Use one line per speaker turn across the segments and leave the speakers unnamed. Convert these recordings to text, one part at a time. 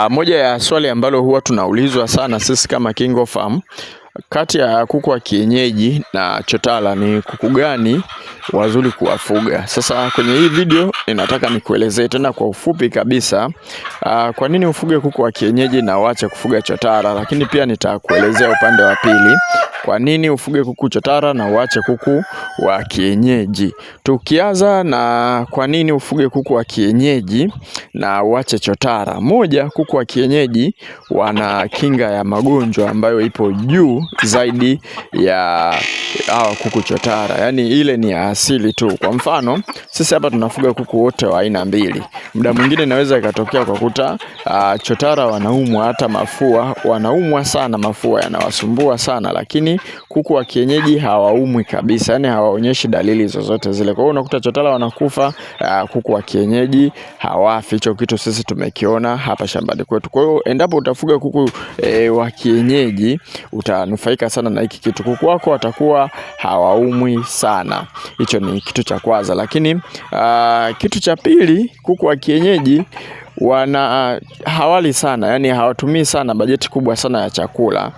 Moja ya swali ambalo huwa tunaulizwa sana sisi kama KingoFarm, kati ya kuku wa kienyeji na chotara ni kuku gani wazuri kuwafuga? Sasa kwenye hii video ninataka nikuelezee tena kwa ufupi kabisa kwa nini ufuge kuku wa kienyeji na uache kufuga chotara, lakini pia nitakuelezea upande wa pili kwa nini ufuge kuku chotara na uache kuku wa kienyeji. Tukianza na kwa nini ufuge kuku wa kienyeji na uache chotara. Moja, kuku wa kienyeji wana kinga ya magonjwa ambayo ipo juu zaidi ya hawa kuku chotara. Yaani ile ni ya asili tu. Kwa mfano, sisi hapa tunafuga kuku wote wa aina mbili. Muda mwingine inaweza ikatokea kwa kuta chotara wanaumwa hata mafua, wanaumwa sana, mafua yanawasumbua sana, lakini kuku wa kienyeji hawaumwi kabisa, yani hawaonyeshi dalili zozote zile. Kwa hiyo unakuta chotara wanakufa, kuku wa kienyeji hawafi. Hicho kitu sisi tumekiona hapa shambani kwetu. Kwa hiyo endapo utafuga kuku wa kienyeji utanufaika sana na hiki kitu. Kuku wako watakuwa hawaumwi sana. Hicho ni kitu cha kwanza. Lakini kitu cha pili, kuku wa kienyeji hawali sana, yani hawatumii sana bajeti kubwa sana ya chakula,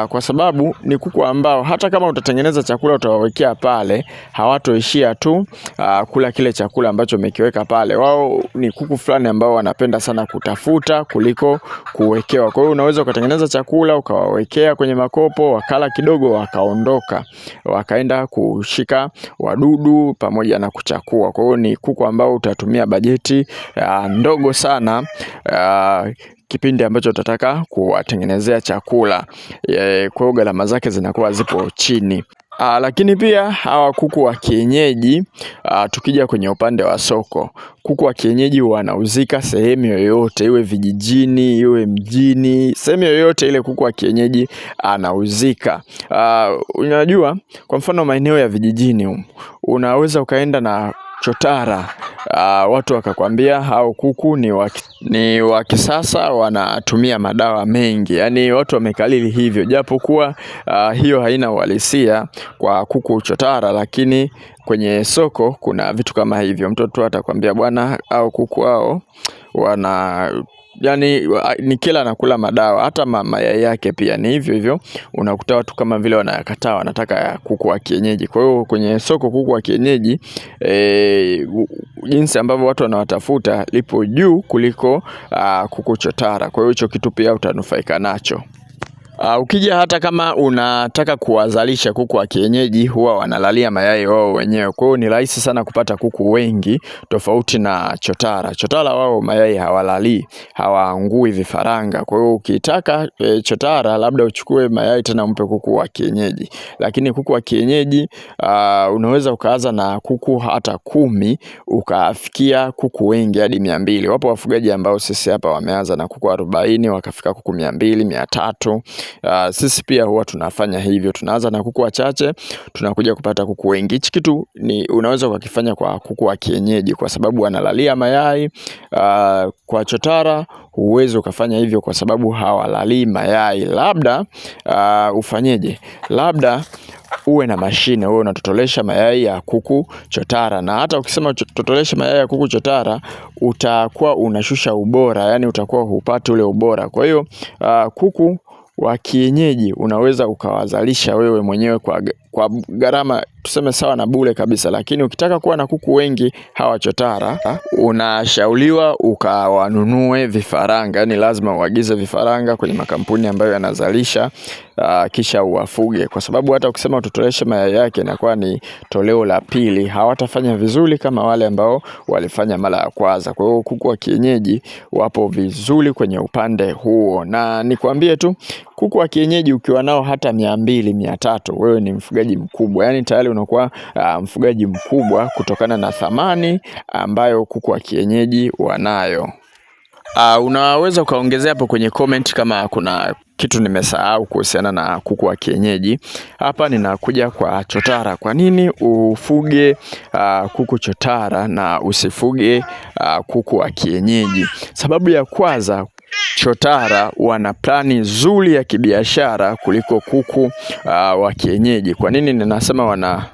kwa sababu ni kuku ambao hata kama utatengeneza chakula utawawekea pale, hawatoishia tu kula kile chakula ambacho umekiweka pale. Wao ni kuku fulani ambao wanapenda sana kutafuta kuliko kuwekewa. Kwa hiyo unaweza ukatengeneza chakula ukawawekea kwenye makopo, wakala kidogo wakaondoka, wakaenda kushika wadudu pamoja na kuchakua. Kwa hiyo ni kuku ambao utatumia bajeti ndogo sana kipindi ambacho utataka kuwatengenezea chakula. Kwa hiyo gharama zake zinakuwa zipo chini. Lakini pia hawa kuku wa kienyeji, tukija kwenye upande wa soko, kuku wa kienyeji wanauzika sehemu yoyote, iwe vijijini, iwe mjini, sehemu yoyote ile kuku wa kienyeji anauzika. Unajua, kwa mfano maeneo ya vijijini unaweza ukaenda na chotara, watu wakakwambia hao kuku ni wa kisasa, wanatumia madawa mengi. Yani watu wamekalili hivyo, japo kuwa hiyo haina uhalisia kwa kuku chotara, lakini kwenye soko kuna vitu kama hivyo. Mtoto atakwambia bwana, au kuku hao yani ni kila anakula madawa, hata mayai yake pia ni hivyo hivyo. Unakuta watu kama vile wanayakataa, wanataka kuku wa kienyeji. Kwa hiyo kwenye soko kuku wa kienyeji jinsi ambavyo watu wanawatafuta lipo juu kuliko kuku chotara. Kwa hiyo hicho kitu pia utanufaika nacho. Ukija hata kama unataka kuwazalisha kuku wa kienyeji, huwa wanalalia mayai wao wenyewe. Kwa hiyo ni rahisi sana kupata kuku wengi tofauti na chotara. Chotara wao mayai hawalali, hawaangui vifaranga. Kwa hiyo ukitaka chotara labda uchukue mayai tena umpe kuku wa kienyeji. Lakini kuku wa kienyeji unaweza ukaanza na kuku hata 10 ukafikia kuku wengi hadi 200. Wapo wafugaji ambao sisi hapa wameanza na kuku 40 wakafika kuku 200, 300. Sisi pia huwa tunafanya hivyo. Tunaanza na kuku wachache, tunakuja kupata kuku wengi. Hichi kitu ni unaweza ukakifanya kwa kuku wa kienyeji kwa sababu wanalalia mayai. Kwa chotara huwezi ukafanya hivyo kwa sababu hawalali mayai. Labda ufanyeje? Labda uwe na mashine, uwe unatotolesha mayai ya kuku chotara. Na hata ukisema totolesha mayai ya kuku chotara, utakuwa unashusha ubora, yani utakuwa hupati ule ubora. Kwa hiyo kuku wa kienyeji unaweza ukawazalisha wewe mwenyewe kwa gharama tuseme sawa na bure kabisa. Lakini ukitaka kuwa na kuku wengi hawa chotara, unashauriwa ukawanunue vifaranga. Yani lazima uagize vifaranga kwenye makampuni ambayo yanazalisha, kisha uwafuge. Kwa sababu hata ukisema utotoleshe mayai yake inakuwa ni toleo la pili, hawatafanya vizuri kama wale ambao walifanya mara ya kwanza. Kwa hiyo kuku wa kienyeji wapo vizuri kwenye upande huo. Na nikwambie tu, kuku wa kienyeji ukiwa nao hata 200, 300, wewe ni mfugaji mkubwa. Yani tayari unakuwa mfugaji mkubwa kutokana na thamani ambayo kuku wa kienyeji wanayo. Unaweza ukaongezea hapo kwenye comment kama kuna kitu nimesahau kuhusiana na kuku wa kienyeji. Hapa ninakuja kwa chotara. Kwa nini ufuge kuku chotara na usifuge kuku wa kienyeji? Sababu ya kwanza, chotara wana plani nzuri ya kibiashara kuliko kuku wa kienyeji. Kwa nini ninasema wana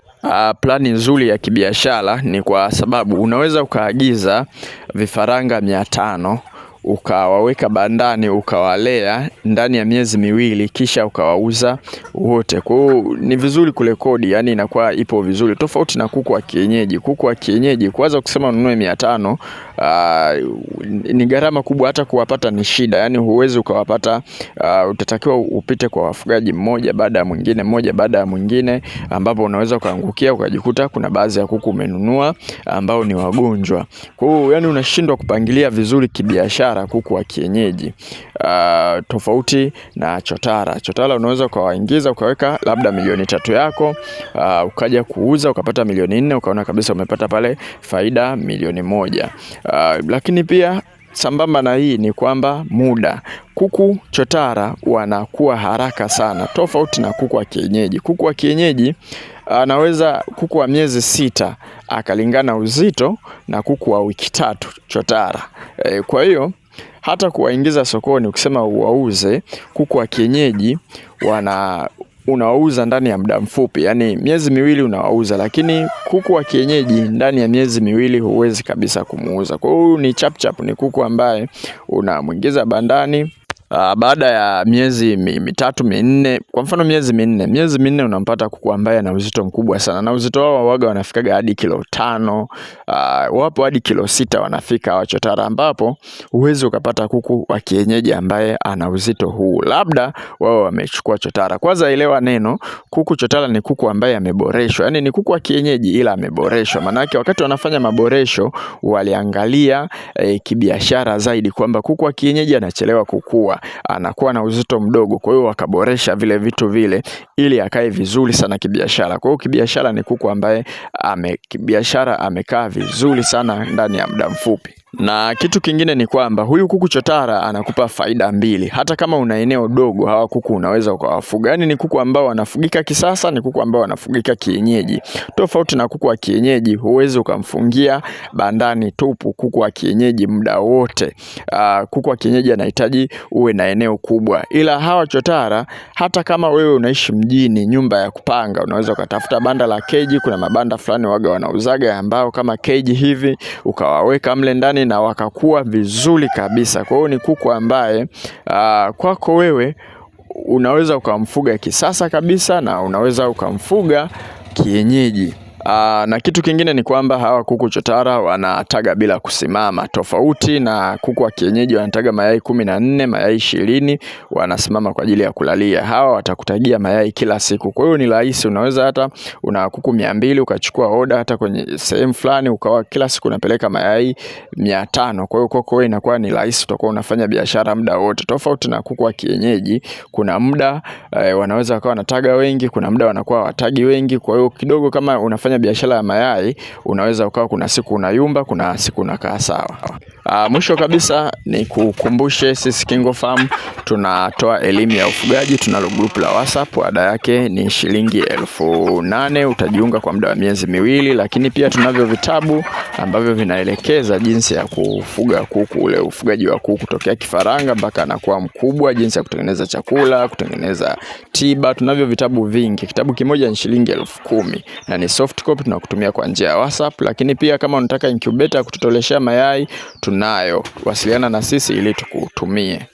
plani nzuri ya kibiashara? Ni kwa sababu unaweza ukaagiza vifaranga 500 ukawaweka bandani ukawalea ndani ya miezi miwili kisha ukawauza wote. Kwa hiyo ni vizuri kurekodi, yani inakuwa ipo vizuri, tofauti na kuku wa kienyeji. Kuku wa kienyeji kwanza kusema ununue 500 ni gharama kubwa, hata kuwapata ni shida. Yani huwezi ukawapata, utatakiwa upite kwa wafugaji mmoja baada ya mwingine, mmoja baada ya mwingine, ambapo unaweza ukaangukia ukajikuta kuna baadhi ya kuku umenunua ambao ni wagonjwa. Kwa hiyo yani unashindwa kupangilia vizuri kibiashara kuku wa kienyeji. Tofauti na chotara. Chotara unaweza ukawaingiza ukaweka labda 3 yako, ukaja kuuza ukapata 4 ukaona kabisa umepata pale faida 1 lakini pia sambamba na hii ni kwamba muda. Kuku chotara wanakuwa haraka sana, tofauti na kuku wa kienyeji. Kuku wa kienyeji anaweza kuku wa miezi 6 akalingana uzito na kuku wa wiki 3 chotara. Kwa hiyo hata kuwaingiza sokoni ukisema uwauze kuku wa kienyeji unawauza ndani ya muda mfupi, yani miezi 2 unawauza, lakini kuku wa kienyeji ndani ya miezi 2 huwezi kabisa kumuuza. Kwa hiyo ni chap, ni kuku ambaye unamuingiza bandani baada ya miezi 3 4, kwa mfano miezi 4 unampata kuku ambaye ana uzito mkubwa sana, na uzito wao waga wanafikaga hadi kilo 5, wapo hadi kilo 6 wanafika wachotara, ambapo uwezi ukapata kuku wa kienyeji ambaye ana uzito huu, labda wao wamechukua chotara. Kwanza elewa neno kuku chotara ni kuku ambaye ameboreshwa, yani ni kuku wa kienyeji ila ameboreshwa. Maana yake wakati wanafanya maboresho waliangalia kibiashara zaidi kwamba kuku wa kienyeji anachelewa kukua, anakuwa na uzito mdogo, kwa hiyo wakaboresha vile vitu vile ili akae vizuri sana kibiashara. Kwa hiyo kibiashara ni kuku ambaye kibiashara amekaa vizuri sana ndani ya muda mfupi. Na kitu kingine ni kwamba huyu kuku chotara anakupa faida 2. Hata kama una eneo dogo, hawa kuku unaweza ukawafuga. Yani ni kuku ambao wanafugika kisasa, ni kuku ambao wanafugika kienyeji. Tofauti na kuku wa kienyeji, huwezi ukamfungia bandani tupu kuku wa kienyeji muda wote. Kuku wa kienyeji anahitaji uwe na eneo kubwa. Ila hawa chotara, hata kama wewe unaishi mjini, nyumba ya kupanga, unaweza ukatafuta banda la keji. Kuna mabanda fulani waga wanauzaga ambao kama keji hivi, ukawaweka mle ndani na wakakuwa vizuri kabisa. Kwa hiyo ni kuku ambaye kwako wewe unaweza ukamfuga kisasa kabisa na unaweza ukamfuga kienyeji. Na kitu kingine ni kwamba hawa kuku chotara wanataga bila kusimama, tofauti na kuku wa kienyeji wanataga mayai 14, mayai 20, wanasimama kwa ajili ya kulalia. Hawa watakutagia mayai kila siku. Kwa hiyo ni rahisi, unaweza hata una kuku 200 ukachukua oda hata kwenye sehemu fulani ukawa kila siku unapeleka mayai 500. Kwa hiyo kwako inakuwa ni rahisi, utakuwa unafanya biashara muda wote. Tofauti na kuku wa kienyeji, kuna muda wanaweza wakawa wanataga wengi, kuna muda wanakuwa watagi wengi. Kwa hiyo kidogo kama unafanya biashara ya mayai, unaweza ukawa kuna siku unayumba, kuna siku unakaa sawa. Mwisho kabisa ni kukumbushe sisi KingoFarm tunatoa elimu ya ufugaji. Tunalo group la WhatsApp, ada yake ni shilingi 8,000. Utajiunga kwa muda wa miezi 2, lakini pia tunavyo vitabu ambavyo vinaelekeza jinsi ya kufuga kuku, ule ufugaji wa kuku tokea kifaranga mpaka anakuwa mkubwa, jinsi ya kutengeneza chakula, kutengeneza tiba. Tunavyo vitabu vingi. Kitabu kimoja ni shilingi 10,000 na ni soft copy, tunakutumia kwa njia ya WhatsApp. Lakini pia kama unataka incubator kutotoleshea mayai, tunayo. Wasiliana na sisi ili tukutumie.